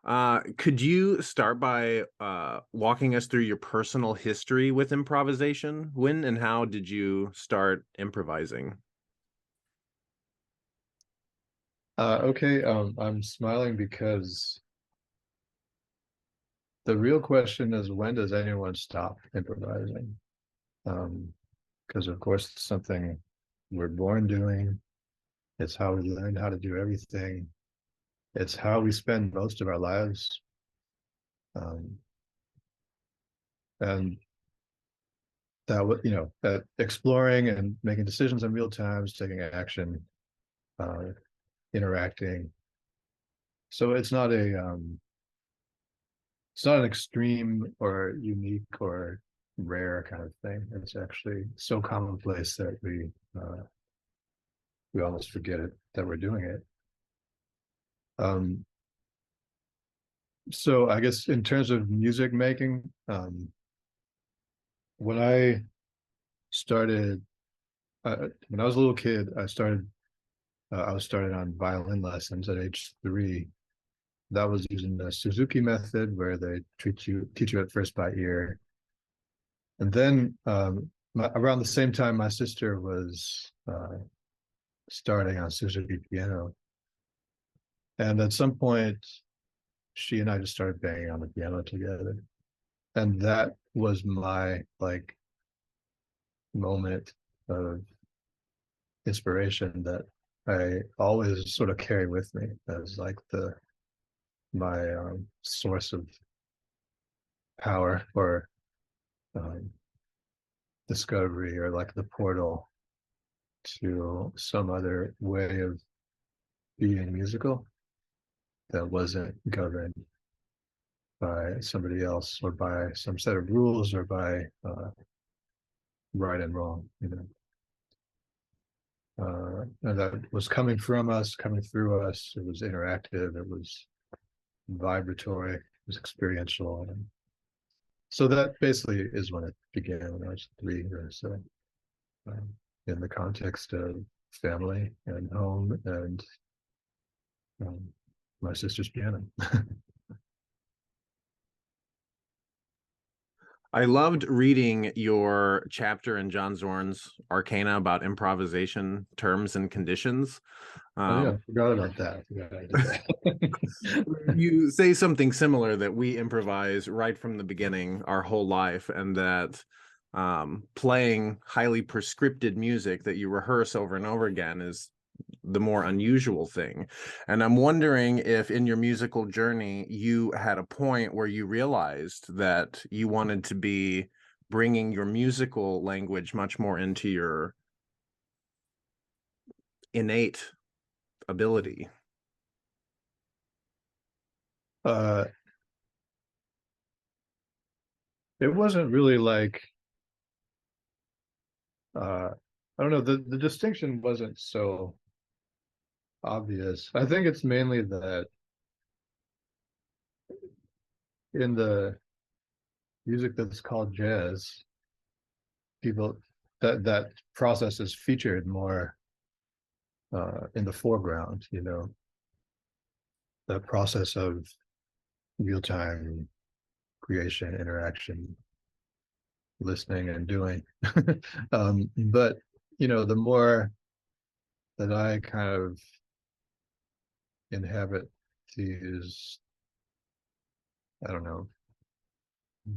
Could you start by walking us through your personal history with improvisation? When and how did you start improvising? Okay, I'm smiling because the real question is, when does anyone stop improvising? Because of course it's something we're born doing. It's how we learn how to do everything. It's how we spend most of our lives. Um, and that exploring and making decisions in real times, taking action, uh, interacting. So it's not an extreme or unique or rare kind of thing. It's actually so commonplace that we almost forget it that we're doing it. Um, so I guess in terms of music making, when I started when I was a little kid, I was started on violin lessons at age 3. That was using the Suzuki method, where they teach you at first by ear, and then around the same time, my sister was starting on Suzuki piano. And at some point, she and I just started banging on the piano together. And that was my like moment of inspiration that I always sort of carry with me as like the my source of power or um, discovery, or like the portal to some other way of being musical that wasn't governed by somebody else or by some set of rules or by right and wrong, and that was coming from us, coming through us. It was interactive, it was vibratory, it was experiential. And so that basically is when it began, when I was 3 or so, um, in the context of family and home and um, my sister's piano. I loved reading your chapter in John Zorn's Arcana about improvisation terms and conditions. Oh yeah, Um, I forgot about that. I forgot I did that. you say something similar that we improvise right from the beginning our whole life, and that playing highly prescripted music that you rehearse over and over again is the more unusual thing. And I'm wondering if in your musical journey you had a point where you realized that you wanted to be bringing your musical language much more into your innate ability. uh, it wasn't really like uh, I don't know, the distinction wasn't so obvious. I think it's mainly that in the music that's called jazz, people that process is featured more in the foreground. The process of real time creation, interaction, listening, and doing. But the more that I kind of inhabit these, I don't know,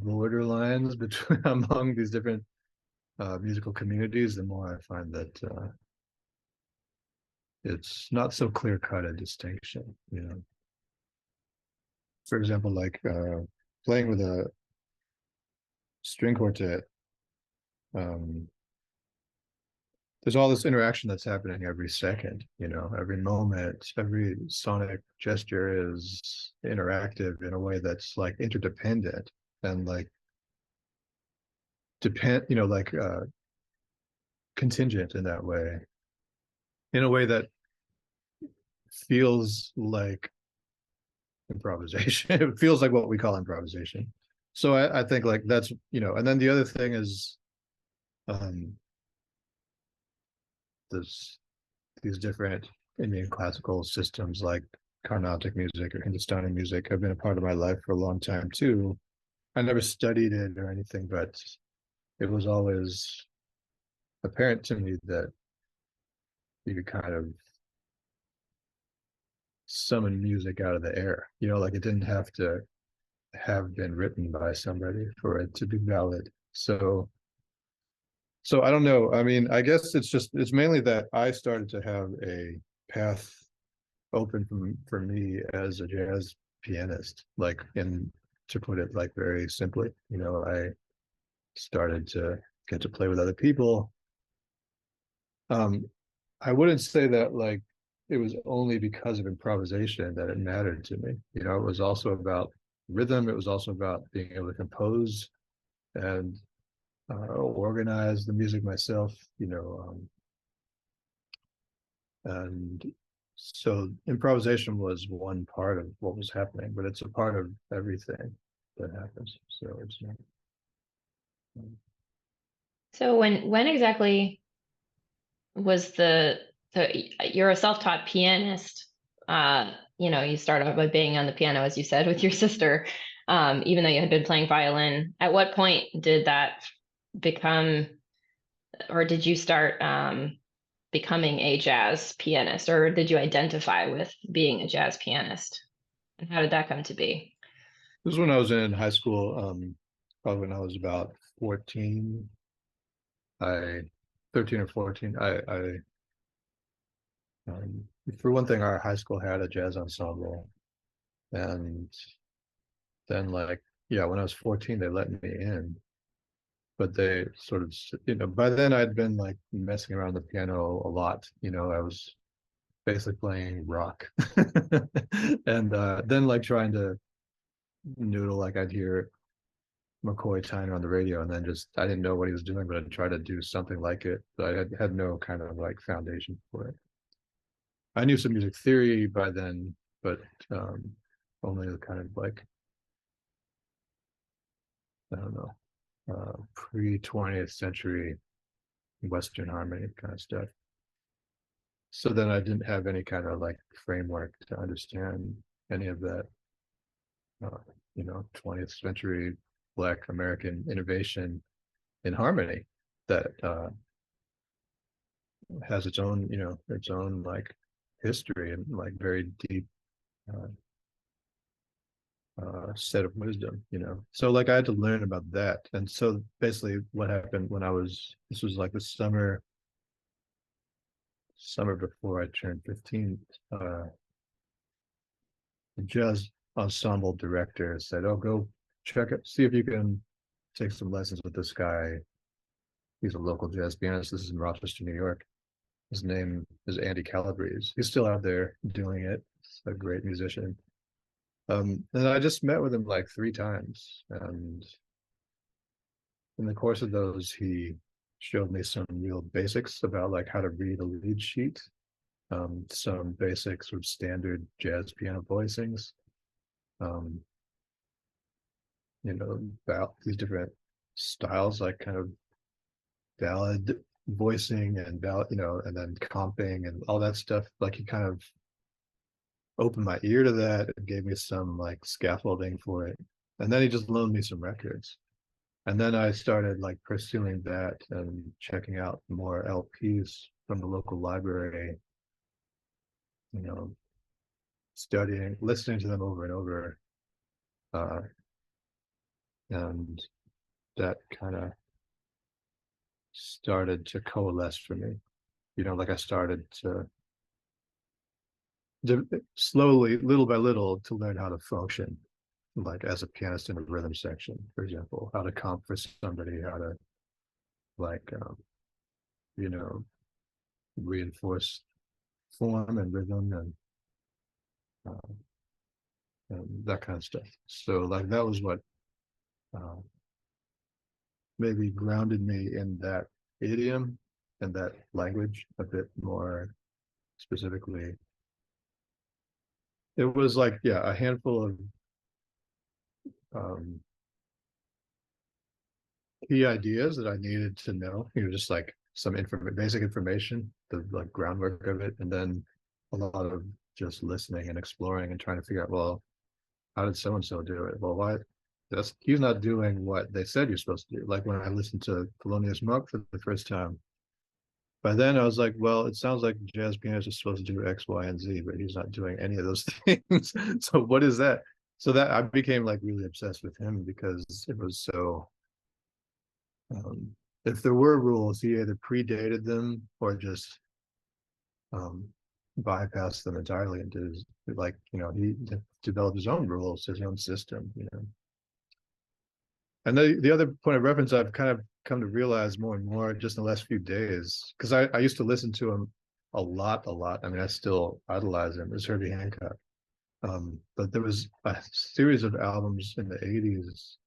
borderlines between among these different musical communities, the more I find that it's not so clear cut a distinction. For example, like playing with a string quartet, um, there's all this interaction that's happening every second. Every moment, every sonic gesture is interactive in a way that's like interdependent and like like contingent in that way, in a way that feels like improvisation. It feels like what we call improvisation. So I think like that's, and then the other thing is um this these different Indian classical systems like Carnatic music or Hindustani music have been a part of my life for a long time too. I never studied it or anything, but it was always apparent to me that you could kind of summon music out of the air. You know, like it didn't have to have been written by somebody for it to be valid. So I don't know. I mean, I guess it's mainly that I started to have a path open for me as a jazz pianist, like in to put it like very simply, you know, I started to get to play with other people. Um, I wouldn't say that like it was only because of improvisation that it mattered to me. You know, it was also about rhythm. It was also about being able to compose and organize the music myself. You know, and so improvisation was one part of what was happening, but it's a part of everything that happens. So it's not. So when exactly was you're a self-taught pianist. You start off by being on the piano, as you said, with your sister, even though you had been playing violin. At what point did that become, or did you start becoming a jazz pianist, or did you identify with being a jazz pianist? And how did that come to be? This was when I was in high school, probably when I was about 14. I 13 or 14. Um, for one thing, our high school had a jazz ensemble, and then like yeah, when I was 14, they let me in, but they sort of by then I'd been like messing around the piano a lot. You know, I was basically playing rock, and then like trying to noodle, like I'd hear McCoy Tyner on the radio, and then just I didn't know what he was doing, but I'd try to do something like it. But I had no kind of like foundation for it. I knew some music theory by then, but only the kind of like I don't know, pre 20th century Western harmony kind of stuff. So then I didn't have any kind of like framework to understand any of that, uh, 20th century Black American innovation in harmony that has its own like history and like very deep uh, set of wisdom. So like I had to learn about that. And so basically what happened when this was like the summer before I turned 15, the jazz ensemble director said, oh, go check it, see if you can take some lessons with this guy. He's a local jazz pianist. This is in Rochester, New York. His name is Andy Calabrese. He's still out there doing it. He's a great musician. And I just met with him like 3 times. And in the course of those, he showed me some real basics about like how to read a lead sheet, some basics sort of standard jazz piano voicings, um, about these different styles, like kind of ballad voicing and ballad, and then comping and all that stuff. Like he kind of opened my ear to that and gave me some like scaffolding for it. And then he just loaned me some records. And then I started like pursuing that and checking out more LPs from the local library, you know, studying, listening to them over and over. Uh, and that kind of started to coalesce for me. Like I started to slowly, little by little, to learn how to function, like as a pianist in a rhythm section, for example, how to comp for somebody, how to like, you know, reinforce form and rhythm uh, and that kind of stuff. So like that was what uh, maybe grounded me in that idiom and that language a bit more specifically. It was like, yeah, a handful of um, key ideas that I needed to know, just like some basic information, the like groundwork of it, and then a lot of just listening and exploring and trying to figure out, well, how did so and so do it? Well, why? He's not doing what they said you're supposed to do. Like when I listened to Thelonious Monk for the first time, by then I was like, well, it sounds like jazz pianist is supposed to do X, Y, and Z, but he's not doing any of those things. So what is that? So that I became like really obsessed with him because it was so. If there were rules, he either predated them or just um, bypassed them entirely and did his, like, he developed his own rules, his own system. And the other point of reference I've kind of come to realize more and more just in the last few days, because I used to listen to him a lot. I mean, I still idolize him, is Herbie Hancock. But there was a series of albums in the 80s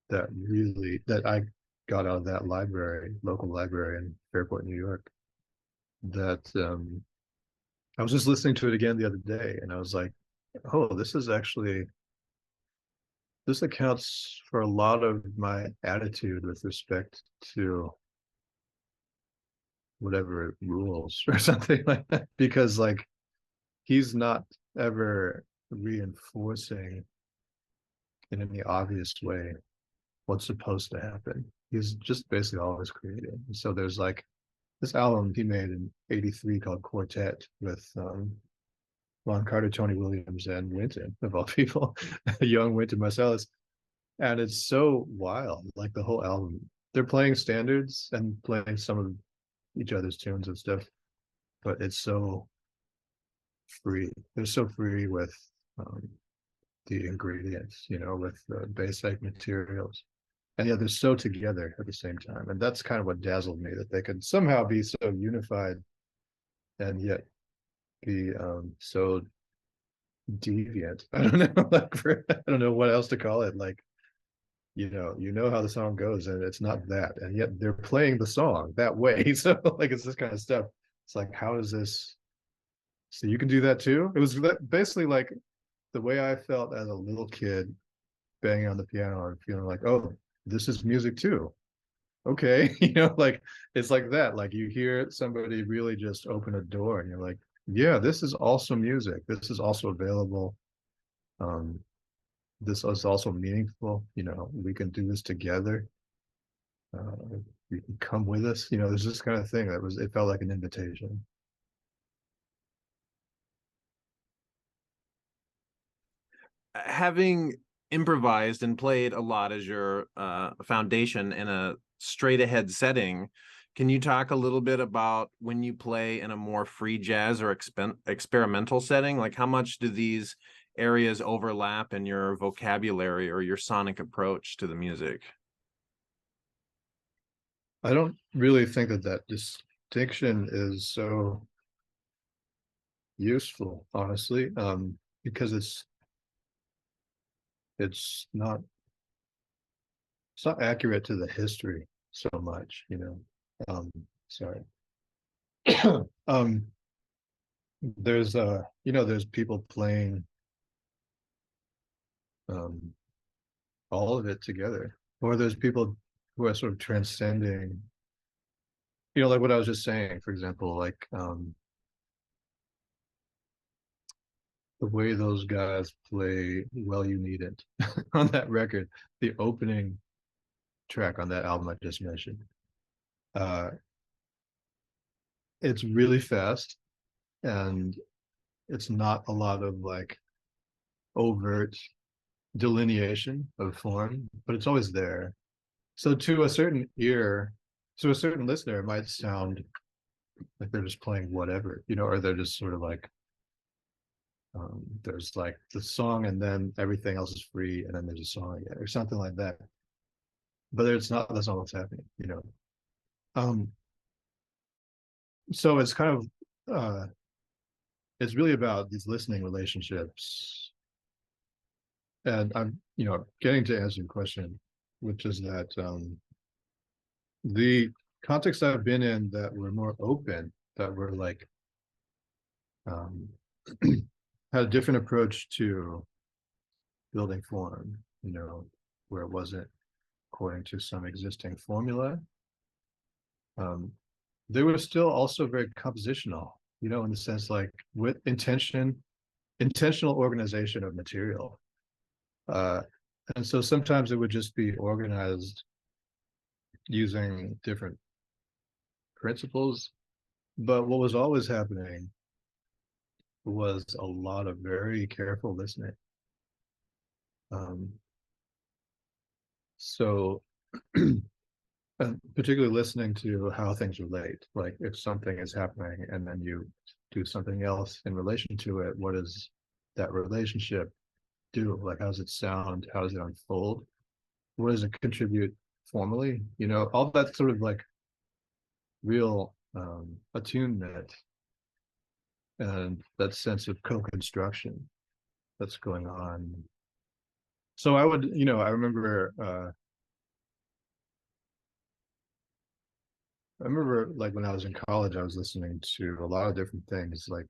that I got out of that local library in Fairport, New York, that I was just listening to it again the other day, and I was like, oh, this accounts for a lot of my attitude with respect to whatever rules or something like that, because like he's not ever reinforcing in any obvious way what's supposed to happen. He's just basically always creating. So there's like this album he made in '83 called Quartet with Ron Carter, Tony Williams, and Wynton, of all people, young Wynton Marsalis. And it's so wild, like the whole album. They're playing standards and playing some of each other's tunes and stuff, but it's so free. They're so free with the ingredients, with the basic materials. And yeah, they're so together at the same time. And that's kind of what dazzled me, that they could somehow be so unified and yet be so deviant. I don't know, I don't know what else to call it. Like, how the song goes, and it's not that, and yet they're playing the song that way. So like, it's this kind of stuff. It's like, how is this? So you can do that too? It was basically like the way I felt as a little kid banging on the piano and feeling like, oh, this is music too. Okay, like it's like that. Like you hear somebody really just open a door, and you're like, yeah, this is also music. This is also available. This is also meaningful. We can do this together. You can come with us. There's this kind of thing it felt like an invitation. Having improvised and played a lot as your foundation in a straight ahead setting, can you talk a little bit about when you play in a more free jazz or experimental setting? Like, how much do these areas overlap in your vocabulary or your sonic approach to the music? I don't really think that distinction is so useful, honestly, because it's not accurate to the history so much. Sorry. There's people playing all of it together, or there's people who are sort of transcending, like what I was just saying, for example, like the way those guys play Well You Need It on that record, the opening track on that album I just mentioned. It's really fast, and it's not a lot of like overt delineation of form, but it's always there. So to a certain ear, to a certain listener, it might sound like they're just playing whatever, or they're just sort of like, there's like the song and then everything else is free, and then there's a song again, or something like that. But it's not, that's not what's happening. So it's kind of it's really about these listening relationships. And I'm getting to answer your question, which is that the context I've been in that were more open, that were like had a different approach to building form, where it wasn't according to some existing formula. They were still also very compositional. in the sense like with intentional organization of material. Uh, and so sometimes it would just be organized using different principles. But what was always happening was a lot of very careful listening. So particularly listening to how things relate. Like if something is happening and then you do something else in relation to it, what does that relationship do? Like, how does it sound? How does it unfold? What does it contribute formally? All that sort of like real attunement and that sense of co-construction that's going on. So I would, I remember like when I was in college, I was listening to a lot of different things, like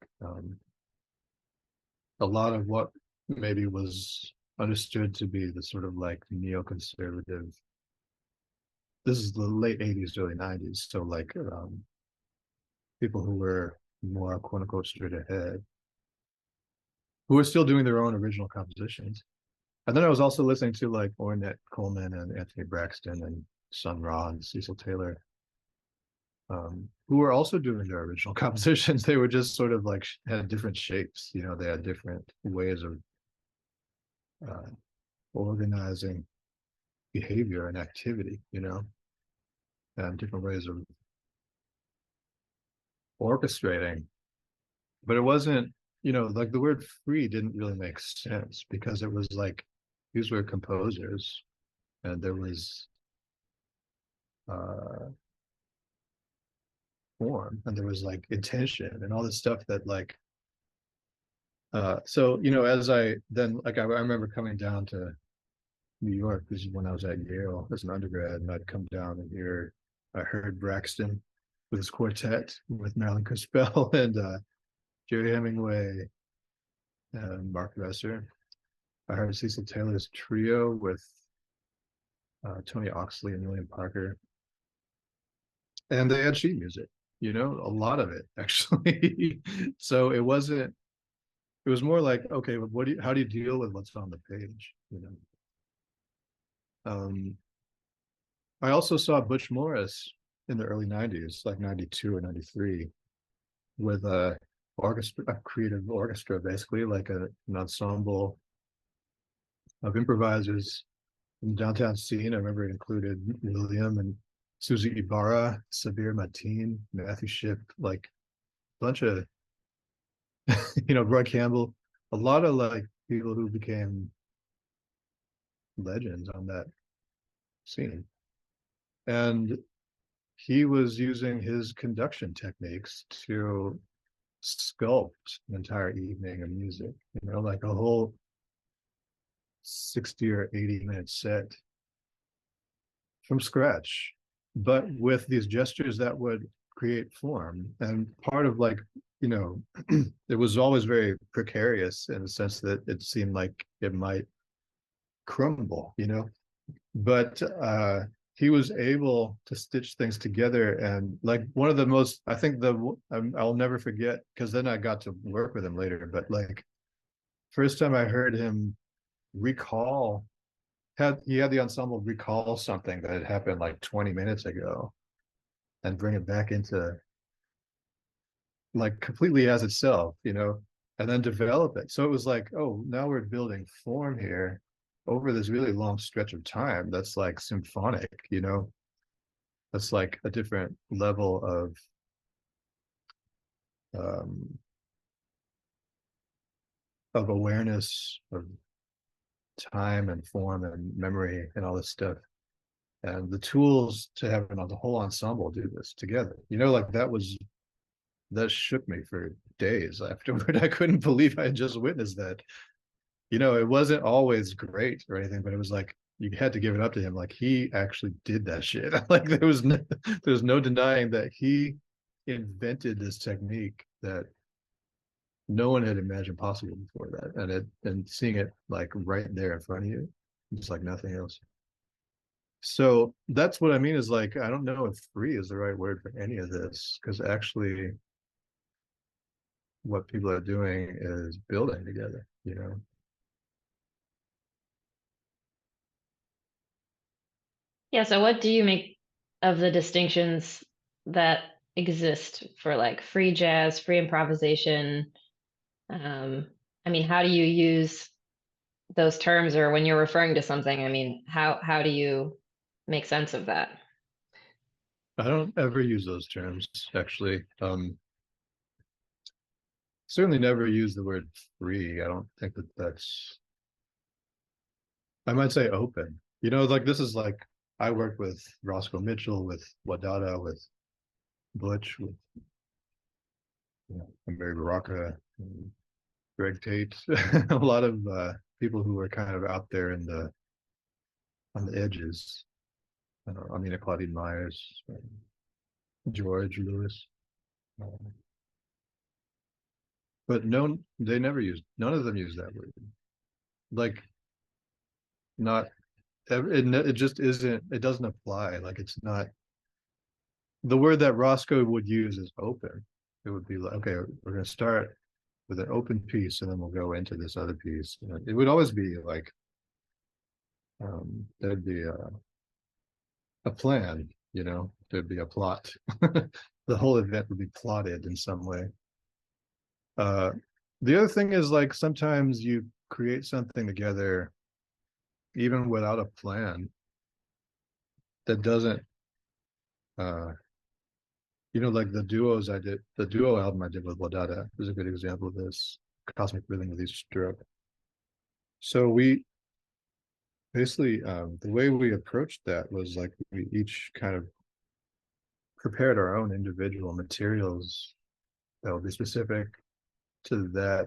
a lot of what maybe was understood to be the sort of like neoconservative. This is the late 80s, early 90s. So like people who were more quote unquote straight ahead, who were still doing their own original compositions. And then I was also listening to like Ornette Coleman and Anthony Braxton and Sun Ra and Cecil Taylor, who were also doing their original compositions. They were just sort of like had different shapes. They had different ways of organizing behavior and activity, and different ways of orchestrating. But it wasn't, like the word free didn't really make sense because it was like these were composers and there was form and there was like intention and all this stuff that like so as I then like I remember coming down to New York. This is when I was at Yale as an undergrad, and I'd come down and I heard Braxton with his quartet with Marilyn Crispell and Jerry Hemingway and Mark Vesser. I heard Cecil Taylor's trio with Tony Oxley and William Parker, and they had sheet music. A lot of it actually. So it wasn't. It was more like, okay, how do you deal with what's on the page? I also saw Butch Morris in the early 90s, like 92 or 93, with a creative orchestra, basically like an ensemble of improvisers from the downtown scene. I remember it included William and Susie Ibarra, Sabir Mateen, Matthew Shipp, like a bunch of, Roy Campbell, a lot of like people who became legends on that scene. And he was using his conduction techniques to sculpt an entire evening of music, like a whole 60 or 80-minute set from scratch, but with these gestures that would create form. And part of like, it was always very precarious in the sense that it seemed like it might crumble, but he was able to stitch things together. And like one of the most, I think I'll never forget, because then I got to work with him later, but like first time I heard him he had the ensemble recall something that had happened like 20 minutes ago and bring it back into like completely as itself, and then develop it. So it was like, oh, now we're building form here over this really long stretch of time that's like symphonic, that's like a different level of awareness of time and form and memory and all this stuff. And the tools to have the whole ensemble do this together, like that shook me for days afterward. I couldn't believe I had just witnessed that. It wasn't always great or anything, but it was like you had to give it up to him. Like he actually did that shit. Like there's no denying that he invented this technique that no one had imagined possible before that. And seeing it like right there in front of you, just like nothing else. So that's what I mean is like, I don't know if free is the right word for any of this, because actually what people are doing is building together, you know. Yeah, so what do you make of the distinctions that exist for like free jazz, free improvisation? I mean, how do you use those terms, or when you're referring to something, I mean, how do you make sense of that? I don't ever use those terms, actually. Certainly never use the word free. I don't think that that's, I might say open. You know, like this is like, I work with Roscoe Mitchell, with Wadada, with Butch, with, you know, Mary Baraka, Greg Tate, a lot of people who are kind of out there in the on the edges. I don't know, I mean, Claudine Myers, George Lewis, but no, they never use. None of them use that word. Like, not. It just isn't. It doesn't apply. Like, it's not. The word that Roscoe would use is open. It would be like, okay, we're going to start with an open piece, and then we'll go into this other piece. You know, it would always be like, there'd be a plan. You know, there'd be a plot. The whole event would be plotted in some way. The other thing is, like, sometimes you create something together even without a plan that doesn't you know, like the duos I did, the duo album I did with Wadada is a good example of this. Cosmic Rhythm with Each Stroke. So we basically, the way we approached that was like we each kind of prepared our own individual materials that would be specific to that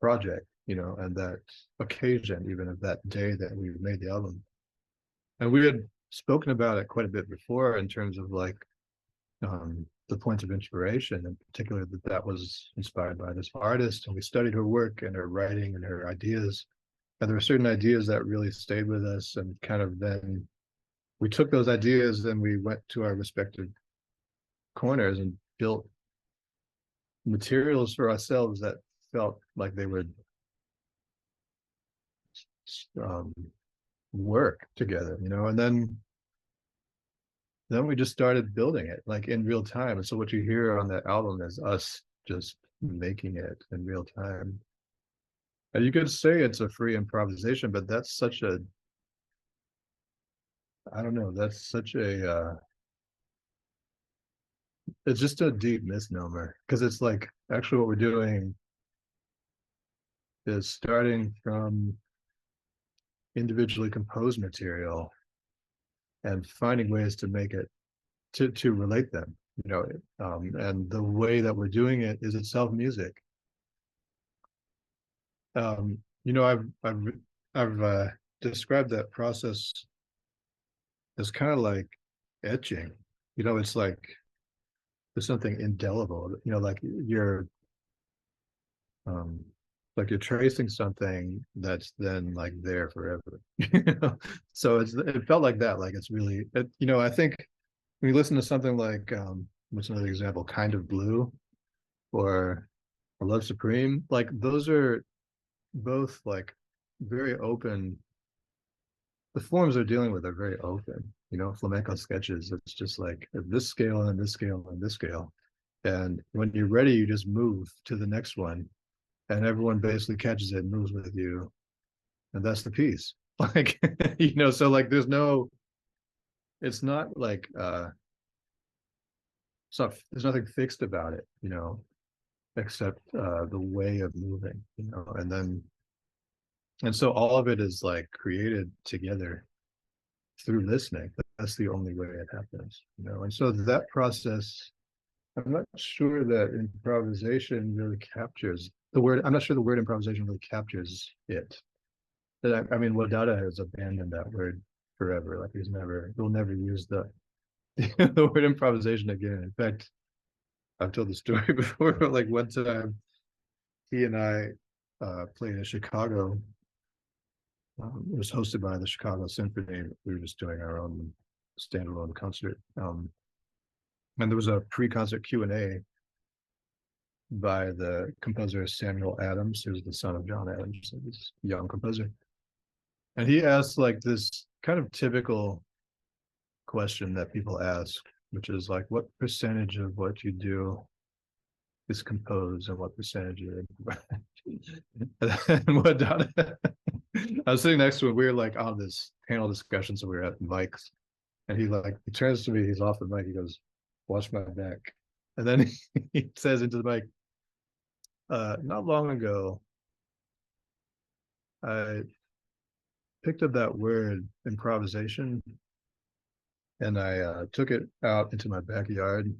project, you know, and that occasion, even of that day that we made the album. And we had spoken about it quite a bit before in terms of like the points of inspiration, in particular that was inspired by this artist. And we studied her work and her writing and her ideas. And there were certain ideas that really stayed with us, and kind of then we took those ideas and we went to our respective corners and built materials for ourselves that felt like they would um, work together, you know. And then we just started building it like in real time. And so what you hear on that album is us just making it in real time. And you could say it's a free improvisation, but that's such a, I don't know, that's such a it's just a deep misnomer, because it's like actually what we're doing is starting from individually composed material and finding ways to make it to relate them, you know. And the way that we're doing it is itself music. You know, I've described that process as kind of like etching. You know, it's like there's something indelible, you know, um like you're tracing something that's then like there forever. You know? So it felt like that, like it's really you know, I think when you listen to something like what's another example, Kind of Blue, or Love Supreme, like those are both like very open. The forms they're dealing with are very open, you know. Flamenco sketches, it's just like this scale and this scale and this scale, and when you're ready you just move to the next one, and everyone basically catches it and moves with you, and that's the piece. Like, you know, so like it's not like there's nothing fixed about it, you know, except the way of moving, you know. And so all of it is like created together through listening. That's the only way it happens, you know. And so that process, I'm not sure that improvisation really captures the word. I'm not sure the word improvisation really captures it. I mean, Wadada has abandoned that word forever. Like he'll never use the the word improvisation again. In fact, I've told the story before. Like one time, he and I played in Chicago. It was hosted by the Chicago Symphony. We were just doing our own standalone concert. And there was a pre-concert Q&A. by the composer Samuel Adams, who's the son of John Adams, this young composer. And he asked like this kind of typical question that people ask, which is like, what percentage of what you do is composed and what percentage is and what I was sitting next to him. We were like on this panel discussion, so we were at mics, and he turns to me, he's off the mic, he goes, "Watch my back." And then he says into the mic, not long ago, I picked up that word improvisation and I took it out into my backyard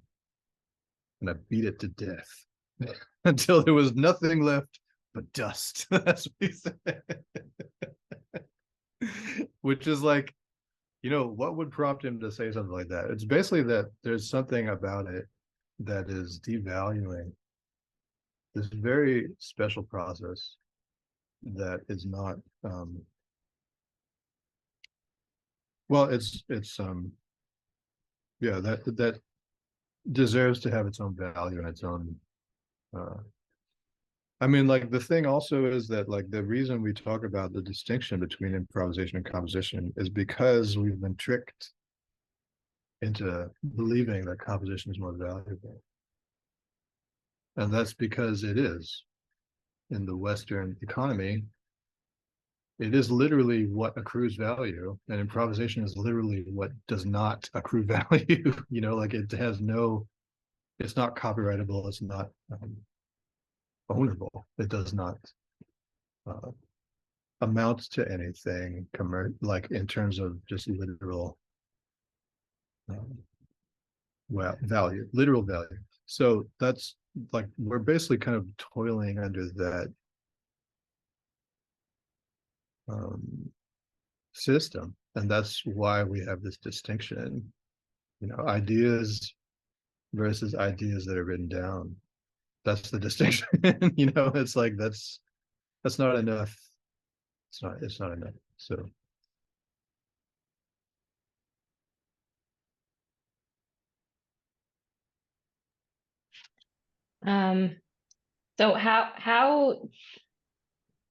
and I beat it to death until there was nothing left but dust. That's what he said. Which is like, what would prompt him to say something like that? It's basically that there's something about it that is devaluing this very special process that is not well, it's yeah, that deserves to have its own value and its own I mean, like the thing also is that like the reason we talk about the distinction between improvisation and composition is because we've been tricked into believing that composition is more valuable. And that's because it is. In the Western economy, it is literally what accrues value, and improvisation is literally what does not accrue value. Like it has no, it's not copyrightable, it's not ownable, it does not amount to anything like in terms of just literal value, literal value. So that's like we're basically kind of toiling under that system, and that's why we have this distinction, ideas versus ideas that are written down. That's the distinction. It's like that's not enough. It's not enough. So so how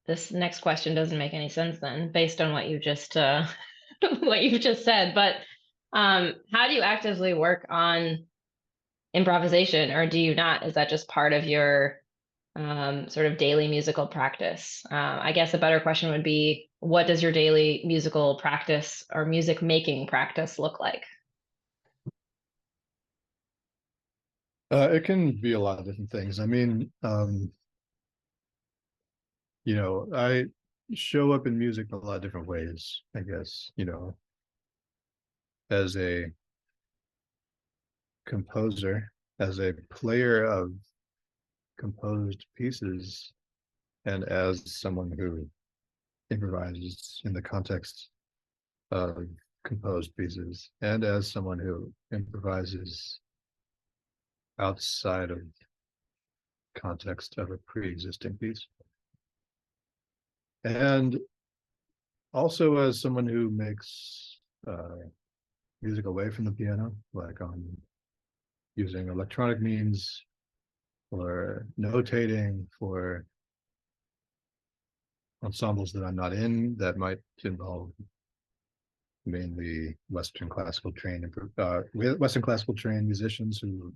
this next question doesn't make any sense then, based on what you just what you've just said. But how do you actively work on improvisation, or do you not? Is that just part of your sort of daily musical practice? I guess a better question would be, what does your daily musical practice or music making practice look like? it can be a lot of different things. I mean, I show up in music in a lot of different ways, I guess, as a composer, as a player of composed pieces, and as someone who improvises in the context of composed pieces, and as someone who improvises outside of context of a pre-existing piece, and also as someone who makes music away from the piano, like on using electronic means or notating for ensembles that I'm not in, that might involve mainly Western classical trained musicians who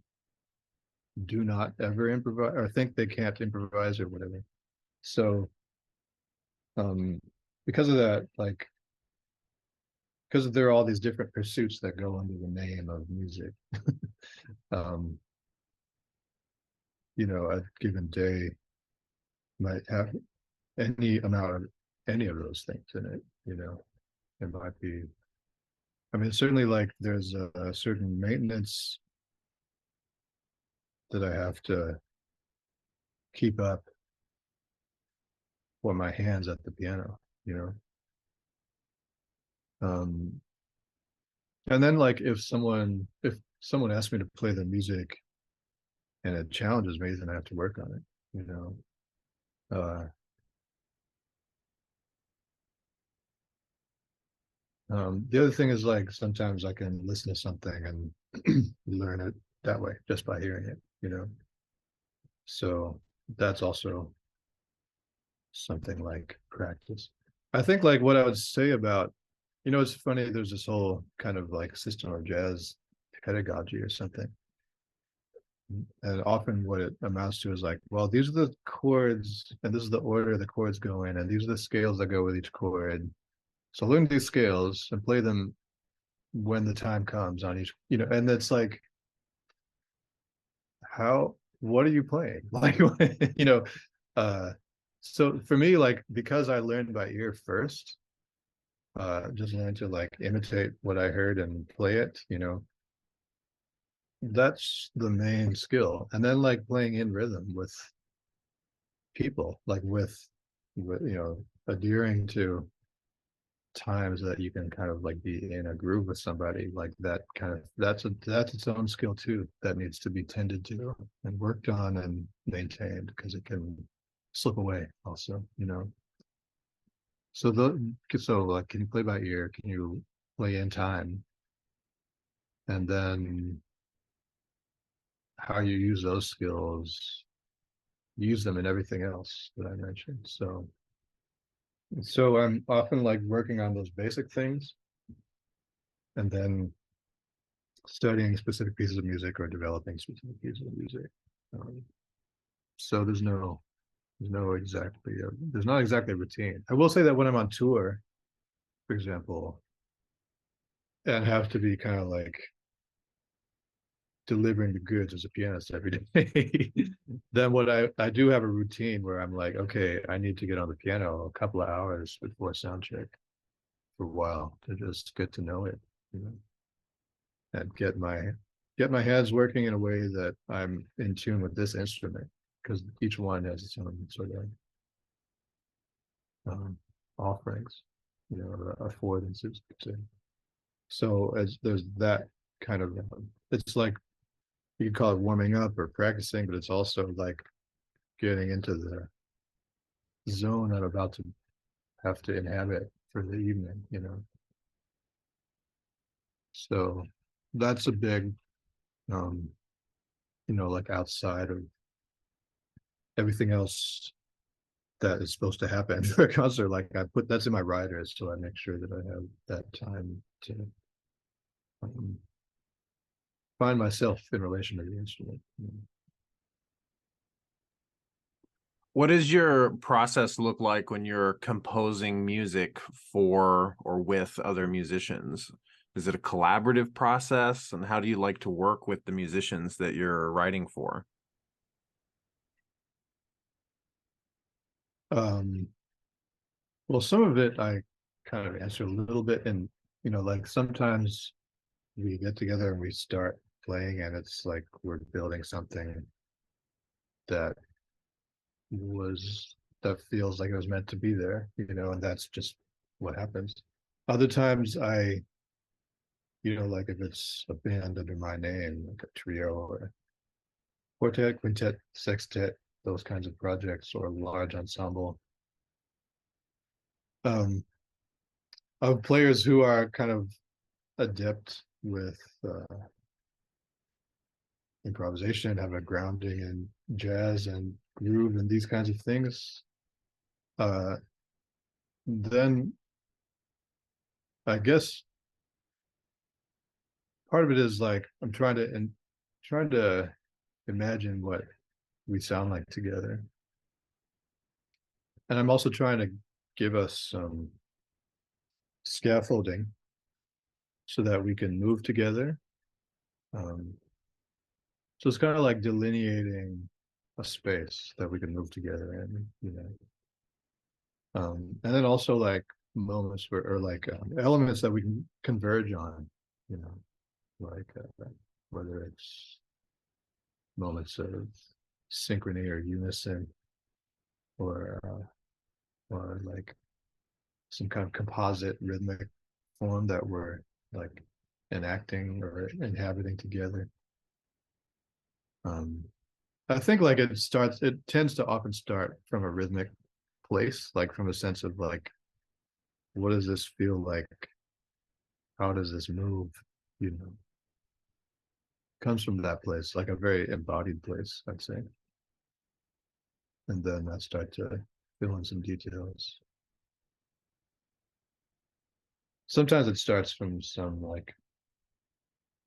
do not ever improvise or think they can't improvise or whatever. So because of that, like because there are all these different pursuits that go under the name of music, a given day might have any amount of any of those things in it. It might be, I mean, certainly like there's a certain maintenance that I have to keep up for my hands at the piano, and then like if someone asks me to play the music and it challenges me, then I have to work on it, the other thing is like sometimes I can listen to something and learn it that way just by hearing it, So that's also something like practice. I think like what I would say about, it's funny, there's this whole kind of like system of jazz pedagogy or something. And often what it amounts to is like, well, these are the chords and this is the order the chords go in, and these are the scales that go with each chord. So learn these scales and play them when the time comes on each, and it's like, what are you playing? Like, uh, so for me, like, because I learned by ear first, just learned to like imitate what I heard and play it, that's the main skill. And then like playing in rhythm with people, like with adhering to times that you can kind of like be in a groove with somebody, like that kind of, that's its own skill too, that needs to be tended to and worked on and maintained, because it can slip away also, so like, can you play by ear, can you play in time, and then how you use those skills, use them in everything else that I mentioned. So I'm often like working on those basic things and then studying specific pieces of music or developing specific pieces of music. Um, so there's not exactly a routine. I will say that when I'm on tour, for example, and have to be kind of like delivering the goods as a pianist every day, then what I do have a routine where I'm like, okay, I need to get on the piano a couple of hours before sound check for a while to just get to know it, and get my hands working in a way that I'm in tune with this instrument, because each one has its own sort of offerings, affordances. So as there's that kind of, it's like, you could call it warming up or practicing, but it's also like getting into the zone I'm about to have to inhabit for the evening. So that's a big, um, like outside of everything else that is supposed to happen for a concert. Like I put that's in my riders, so I make sure that I have that time to um, find myself in relation to the instrument. What does your process look like when you're composing music for or with other musicians? Is it a collaborative process? And how do you like to work with the musicians that you're writing for? Well, some of it I kind of answer a little bit, and like sometimes we get together and we start playing, and it's like we're building something that that feels like it was meant to be there, and that's just what happens. Other times like if it's a band under my name, like a trio or quartet, quintet, sextet, those kinds of projects, or a large ensemble um, of players who are kind of adept with improvisation, have a grounding in jazz and groove and these kinds of things, then I guess part of it is like I'm trying to imagine what we sound like together, and I'm also trying to give us some scaffolding so that we can move together. Um, so it's kind of like delineating a space that we can move together in. And then also like moments where, or like elements that we can converge on, you know, like whether it's moments of synchrony or unison, or like some kind of composite rhythmic form that we're like enacting or inhabiting together. Um, I think like it tends to often start from a rhythmic place, like from a sense of like, what does this feel like? How does this move? You know, comes from that place, like a very embodied place, I'd say. and then I start to fill in some details. Sometimes it starts from some like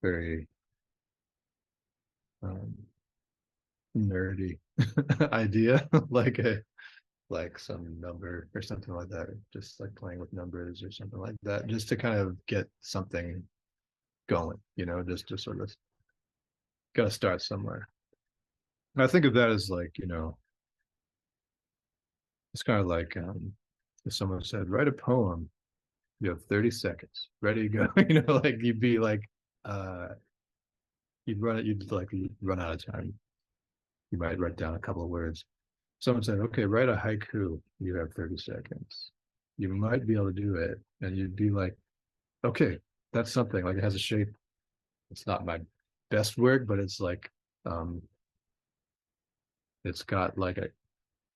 very nerdy idea, like some number or something like that, just like playing with numbers or something like that, just to kind of get something going, just to sort of gotta start somewhere. I think of that as like, it's kind of like if someone said, write a poem, you have 30 seconds, ready to go. Like you'd be like, you'd run out of time. You might write down a couple of words. Someone said, okay, write a haiku, you have 30 seconds. You might be able to do it. And you'd be like, okay, that's something. Like it has a shape. It's not my best work, but it's like, it's got like a,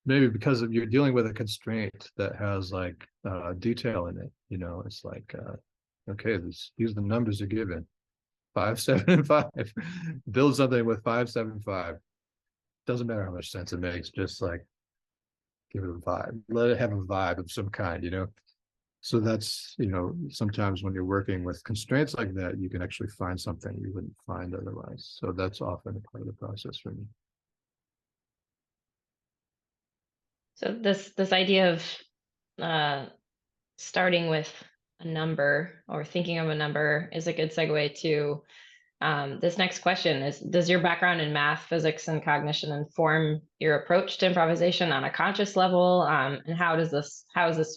maybe because you're dealing with a constraint that has like detail in it, it's like, okay, these are the numbers are given, 5, 7, and 5. Build something with 5, 7, 5. Doesn't matter how much sense it makes, just like give it a vibe, let it have a vibe of some kind, So that's, sometimes when you're working with constraints like that, you can actually find something you wouldn't find otherwise. So that's often a part of the process for me. So this idea of starting with a number or thinking of a number is a good segue to this next question is, does your background in math, physics, and cognition inform your approach to improvisation on a conscious level? And how is this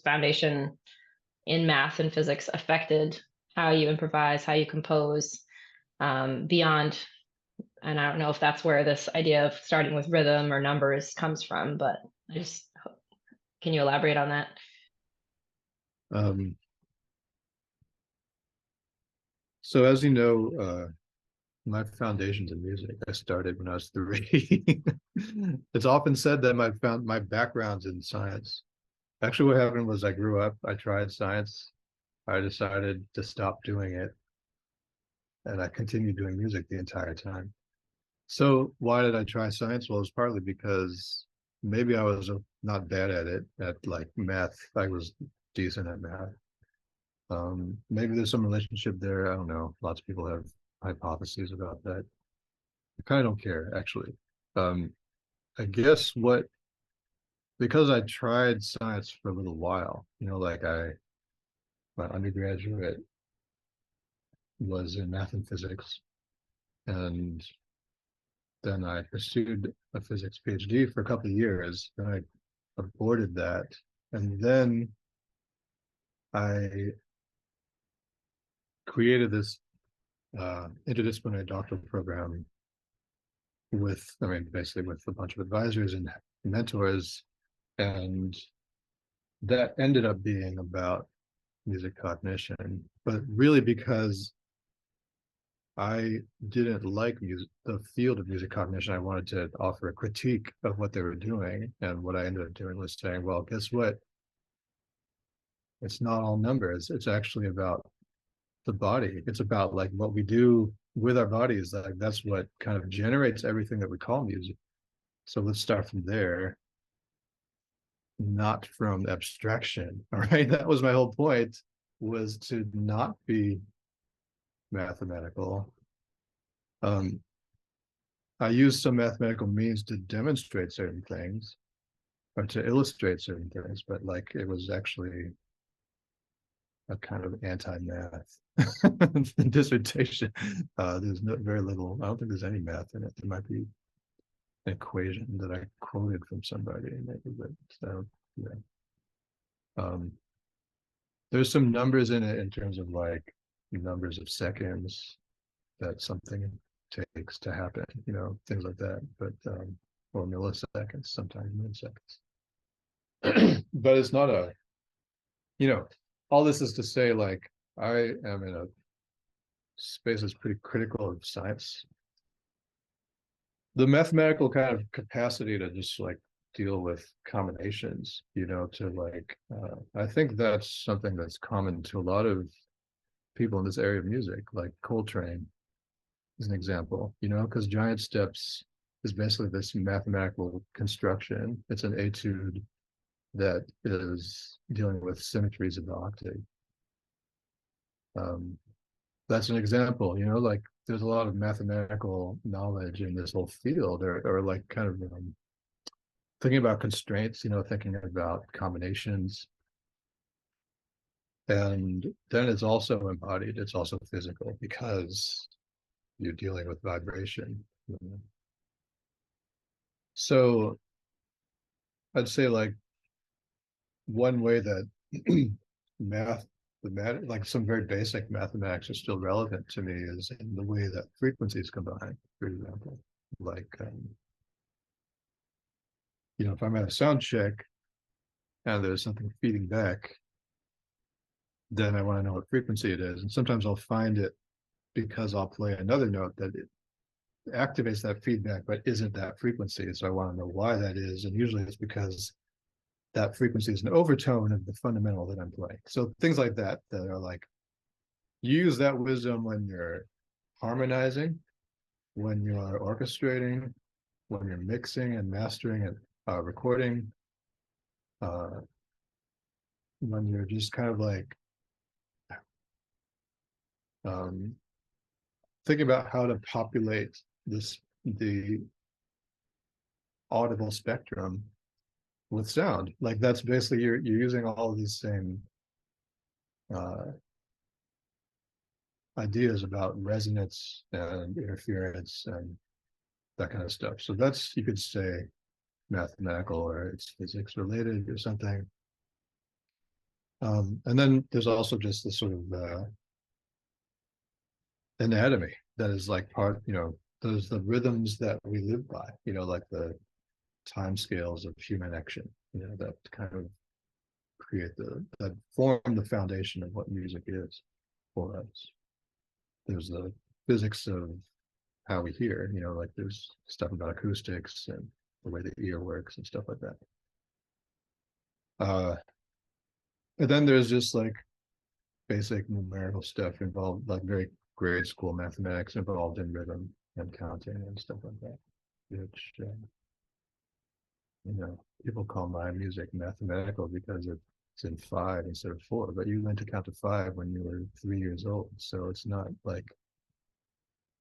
foundation in math and physics affected how you improvise, how you compose, beyond, and I don't know if that's where this idea of starting with rhythm or numbers comes from, but can you elaborate on that? So as you know, my foundations in music, I started when I was 3. It's often said that my background's in science. Actually, what happened was I grew up, I tried science, I decided to stop doing it, and I continued doing music the entire time. So why did I try science? Well, it's partly because maybe I was not bad at it, at like math. I was decent at math. Maybe there's some relationship there. I don't know. Lots of people have hypotheses about that. I kind of don't care, actually. I guess because I tried science for a little while, like my undergraduate was in math and physics, and then I pursued a physics PhD for a couple of years, and I aborted that. And then I created this interdisciplinary doctoral program basically with a bunch of advisors and mentors. And that ended up being about music cognition, but really because I didn't like the field of music cognition. I wanted to offer a critique of what they were doing. And what I ended up doing was saying, well, guess what? It's not all numbers. It's actually about the body. It's about like what we do with our bodies. Like that's what kind of generates everything that we call music. So let's start from there, not from abstraction. All right. That was my whole point, was to not be mathematical. I use some mathematical means to demonstrate certain things or to illustrate certain things, but like it was actually a kind of anti-math dissertation. There's very little, I don't think there's any math in it. There might be an equation that I quoted from somebody, maybe, but so yeah. There's some numbers in it in terms of like numbers of seconds that something takes to happen, things like that, but or milliseconds, sometimes milliseconds. But it's not all this is to say, like, I am in a space that's pretty critical of science. The mathematical kind of capacity to just like deal with combinations, to like, I think that's something that's common to a lot of people in this area of music, like Coltrane is an example, because giant steps is basically this mathematical construction. It's an etude that is dealing with symmetries of the octave. That's an example, you know, like there's a lot of mathematical knowledge in this whole field, or like kind of thinking about constraints, you know, thinking about combinations. And then it's also embodied, it's also physical because you're dealing with vibration. You know? So I'd say like one way that like some very basic mathematics are still relevant to me is in the way that frequencies combine, for example. Like, you know, if I'm at a sound check and there's something feeding back, then I want to know what frequency it is. And sometimes I'll find it because I'll play another note that it activates that feedback, but isn't that frequency. So I want to know why that is. And usually it's because that frequency is an overtone of the fundamental that I'm playing. So things like that, that are like, you use that wisdom when you're harmonizing, when you're orchestrating, when you're mixing and mastering and recording, when you're just kind of like thinking about how to populate the audible spectrum with sound. Like that's basically you're using all of these same ideas about resonance and interference and that kind of stuff. So that's, you could say, mathematical, or it's physics related or something. And then there's also just this sort of anatomy that is like part, you know, those the rhythms that we live by, you know, like the time scales of human action, you know, that kind of create that form the foundation of what music is for us. There's the physics of how we hear, you know, like there's stuff about acoustics and the way the ear works and stuff like that. And then there's just like basic numerical stuff involved, like very grade school mathematics involved in rhythm and counting and stuff like that, which, you know, people call my music mathematical because it's in 5 instead of 4, but you learned to count to 5 when you were 3 years old. So it's not like,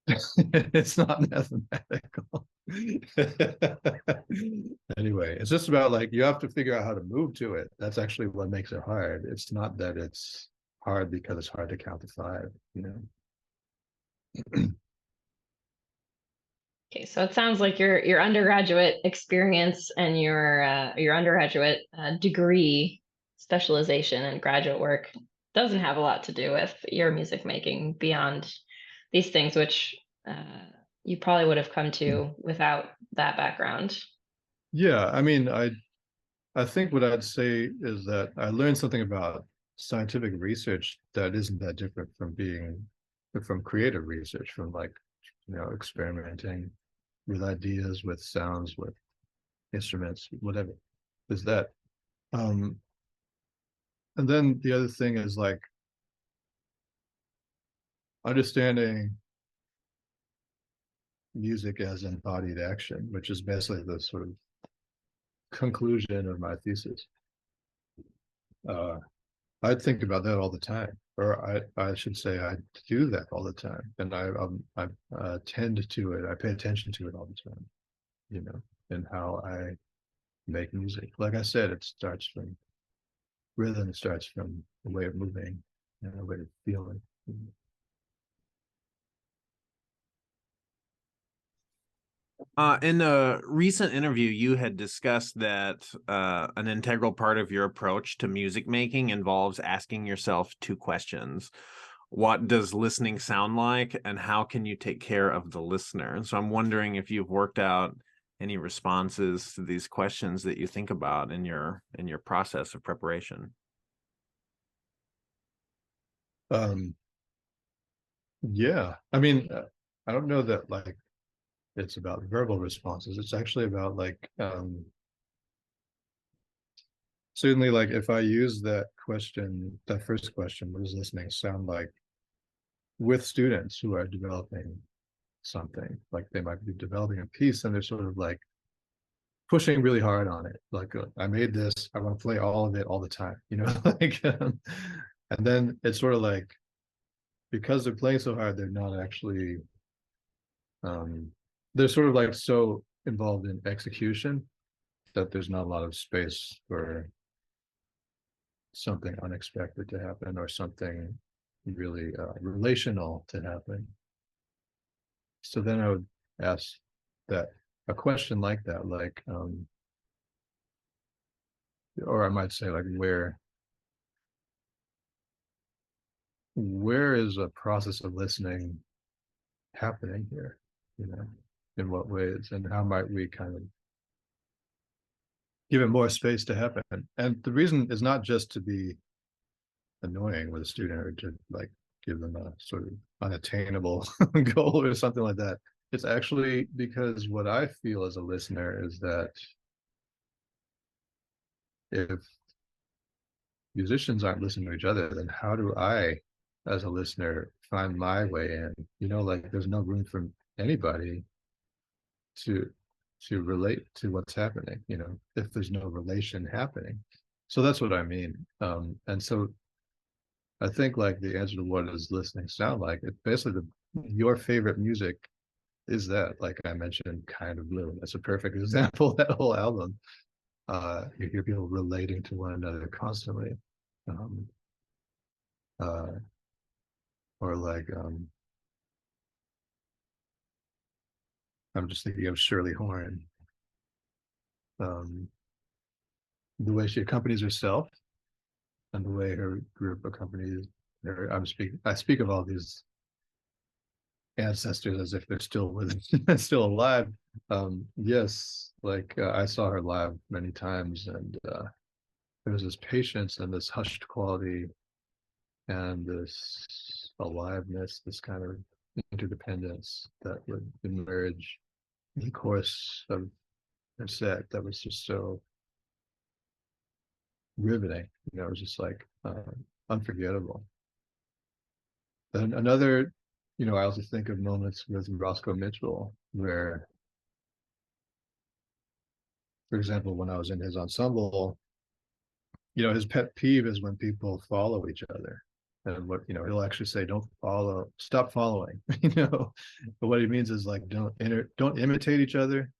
it's not mathematical. Anyway, it's just about like, you have to figure out how to move to it. That's actually what makes it hard. It's not that it's hard because it's hard to count to 5, you know. Okay, so it sounds like your undergraduate experience and your undergraduate degree specialization and graduate work doesn't have a lot to do with your music making beyond these things, which you probably would have come to without that background. Yeah, I mean, I think what I'd say is that I learned something about scientific research that isn't that different from creative research, from like, you know, experimenting with ideas, with sounds, with instruments, whatever. Is that. And then the other thing is like understanding music as embodied action, which is basically the sort of conclusion of my thesis. I think about that all the time, or I should say I do that all the time, and I tend to it. I pay attention to it all the time, you know, and how I make music. Like I said, it starts from rhythm, it starts from a way of moving and a way of feeling. In a recent interview, you had discussed that an integral part of your approach to music making involves asking yourself 2 questions. What does listening sound like, and how can you take care of the listener? And so I'm wondering if you've worked out any responses to these questions that you think about in your process of preparation. Yeah, I mean, I don't know that like it's about verbal responses. It's actually about like certainly like if I use that question, that first question, what does listening sound like, with students who are developing something. Like they might be developing a piece and they're sort of like pushing really hard on it. Like, I made this, I want to play all of it all the time, you know, like, and then it's sort of like, because they're playing so hard, they're not actually, they're sort of like so involved in execution that there's not a lot of space for something unexpected to happen or something really relational to happen. So then I would ask that a question like that, like, or I might say like, where is a process of listening happening here? You know, in what ways, and how might we kind of give it more space to happen? And the reason is not just to be annoying with a student or to like give them a sort of unattainable goal or something like that. It's actually because what I feel as a listener is that if musicians aren't listening to each other, then how do I, as a listener, find my way in? You know, like there's no room for anybody to relate to what's happening, you know, if there's no relation happening. So that's what I mean. And so I think like the answer to what does listening sound like, it basically your favorite music is that, like I mentioned, Kind of Blue. That's a perfect example of that whole album. You hear people relating to one another constantly. Or like I'm just thinking of Shirley Horn. The way she accompanies herself and the way her group accompanies her. I speak of all these ancestors as if they're still with still alive. Yes, like I saw her live many times, and there was this patience and this hushed quality and this aliveness, this kind of interdependence that would emerge in the course of her set that was just so riveting. You know, it was just like unforgettable. Then another, you know, I also think of moments with Roscoe Mitchell where, for example, when I was in his ensemble, you know, his pet peeve is when people follow each other. And what, you know, he'll actually say, don't follow, stop following, you know. But what he means is like, don't imitate each other.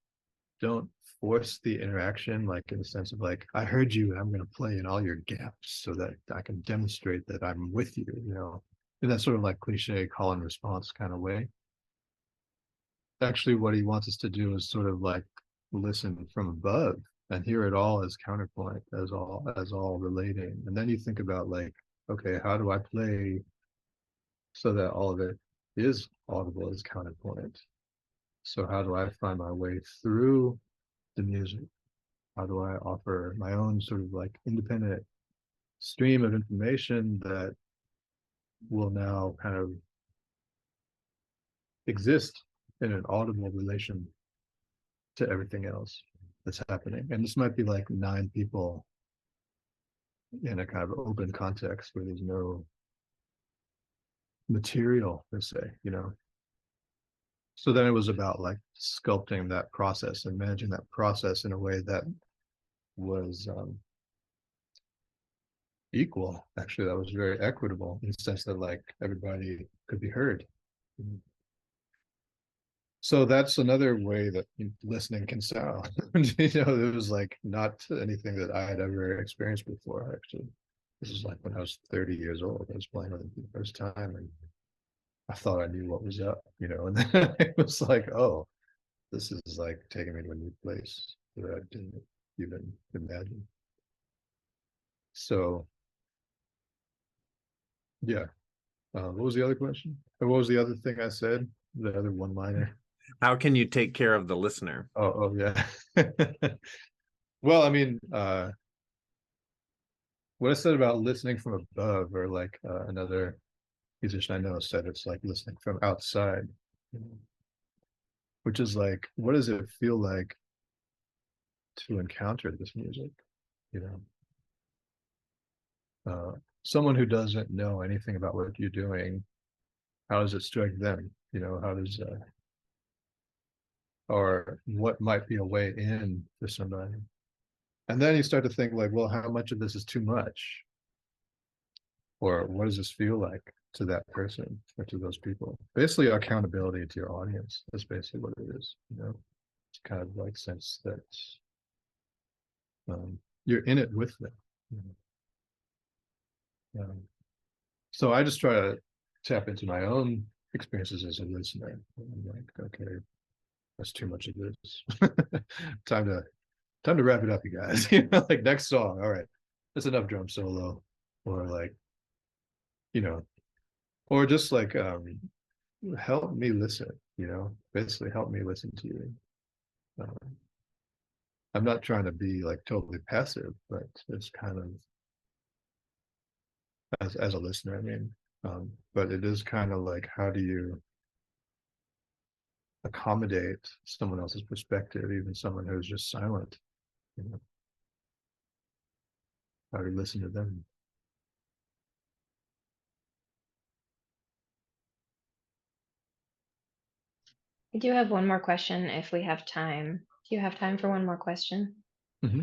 Don't force the interaction, like in the sense of like, I heard you and I'm going to play in all your gaps so that I can demonstrate that I'm with you, you know, in that sort of like cliche call and response kind of way. Actually, what he wants us to do is sort of like listen from above and hear it all as counterpoint, as all relating. And then you think about like, okay, how do I play so that all of it is audible as counterpoint? So how do I find my way through the music? How do I offer my own sort of like independent stream of information that will now kind of exist in an audible relation to everything else that's happening? And this might be like 9 people in a kind of open context where there's no material per se, you know. So then it was about like sculpting that process and managing that process in a way that was equal. Actually, that was very equitable in the sense that like everybody could be heard. So that's another way that listening can sound. You know, it was like not anything that I had ever experienced before. Actually, this is like when I was 30 years old. I was playing with it for the first time, and I thought I knew what was up. You know, and then it was like, oh, this is like taking me to a new place that I didn't even imagine. So yeah. What was the other question? Or what was the other thing I said? The other one liner. How can you take care of the listener? Oh yeah. Well, I mean, what I said about listening from above, or like another musician I know said it's like listening from outside, which is like, what does it feel like to encounter this music? You know, someone who doesn't know anything about what you're doing, how does it strike them? You know, how does or what might be a way in for somebody. And then you start to think like, well, how much of this is too much? Or what does this feel like to that person or to those people? Basically, accountability to your audience is basically what it is. It's kind of like sense that you're in it with them. So I just try to tap into my own experiences as a listener. I'm like, okay, that's too much of this. time to wrap it up, you guys. Like next song. All right, that's enough drum solo, or like, or just like help me listen. Basically help me listen to you. Um, I'm not trying to be like totally passive, but it's kind of as a listener. I mean, but it is kind of like, how do you accommodate someone else's perspective, even someone who's just silent? How do you listen to them? I do have one more question if we have time. Do you have time for one more question? Mm-hmm.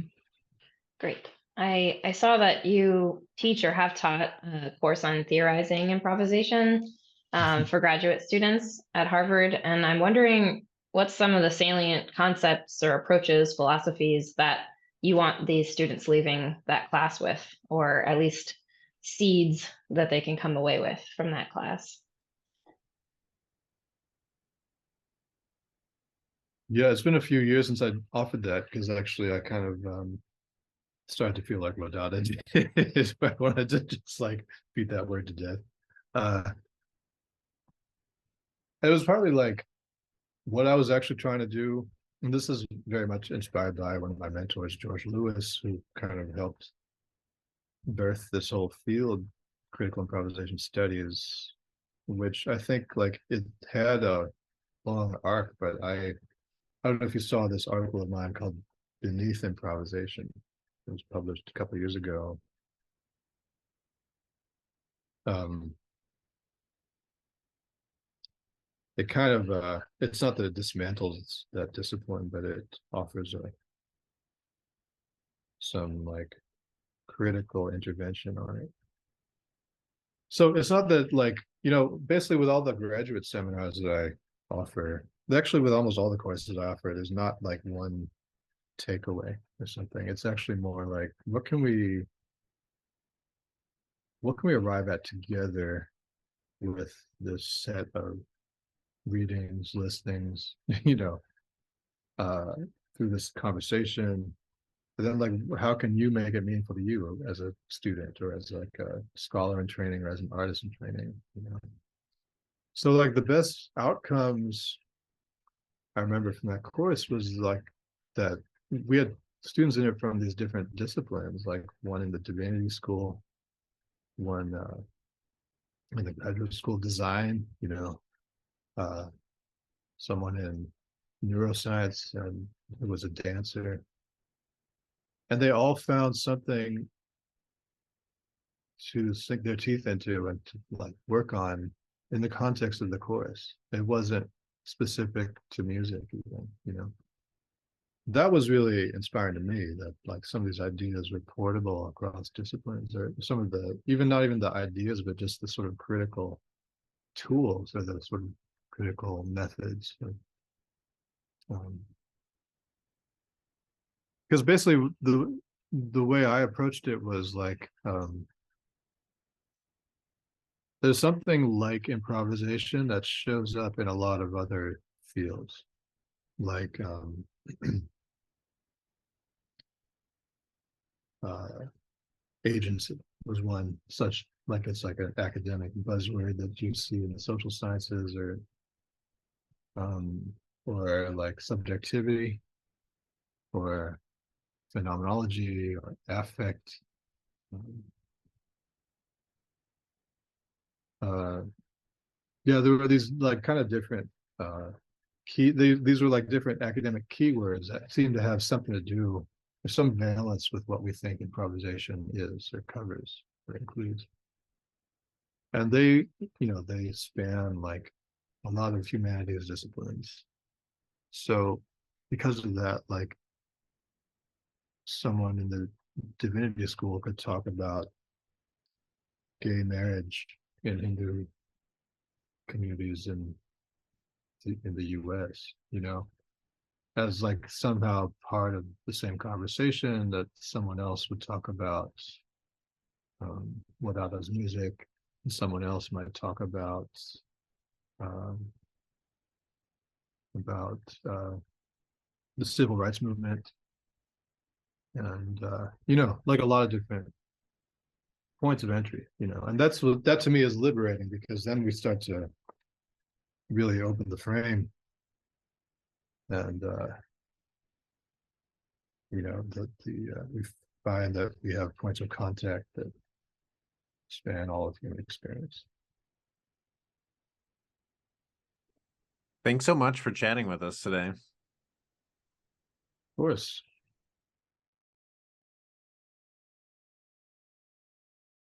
Great. I saw that you teach or have taught a course on theorizing improvisation for graduate students at Harvard. And I'm wondering what's some of the salient concepts or approaches, philosophies that you want these students leaving that class with, or at least seeds that they can come away with from that class. Yeah, it's been a few years since I offered that, because actually I kind of started to feel like Rodada is, but I wanted to just like beat that word to death. It was partly like what I was actually trying to do, and this is very much inspired by one of my mentors, George Lewis, who kind of helped birth this whole field, critical improvisation studies, which I think like it had a long arc, but I don't know if you saw this article of mine called Beneath Improvisation. It was published a couple of years ago. It kind of it's not that it dismantles that discipline, but it offers some like critical intervention on it. So it's not that like, basically with all the graduate seminars that I offer, actually with almost all the courses I offer, there's not like one takeaway or something. It's actually more like, what can we arrive at together with this set of readings, listings, uh, through this conversation. But then like, how can you make it meaningful to you as a student, or as like a scholar in training, or as an artist in training? So like the best outcomes I remember from that course was like that we had students in it from these different disciplines, like one in the divinity school, one in the graduate school design, uh, someone in neuroscience, and who was a dancer. And they all found something to sink their teeth into and to like work on in the context of the course. It wasn't specific to music even. That was really inspiring to me, that like some of these ideas were portable across disciplines, or some of the, even not even the ideas, but just the sort of critical tools, or the sort of critical methods. Because basically the way I approached it was like, there's something like improvisation that shows up in a lot of other fields, like agency was one such, like it's like an academic buzzword that you see in the social sciences, or like subjectivity, or phenomenology, or affect. Uh, yeah, there were these like kind of different these were like different academic keywords that seem to have something to do, or some balance with what we think improvisation is, or covers, or includes. And they span like a lot of humanities disciplines. So because of that, like someone in the divinity school could talk about gay marriage in Hindu communities in the US, you know, as like somehow part of the same conversation that someone else would talk about Wadada's music, and someone else might talk um, about the civil rights movement, and you know, like a lot of different points of entry, you know, and that's what that to me is liberating, because then we start to really open the frame, and you know, we find that we have points of contact that span all of human experience. Thanks so much for chatting with us today. Of course.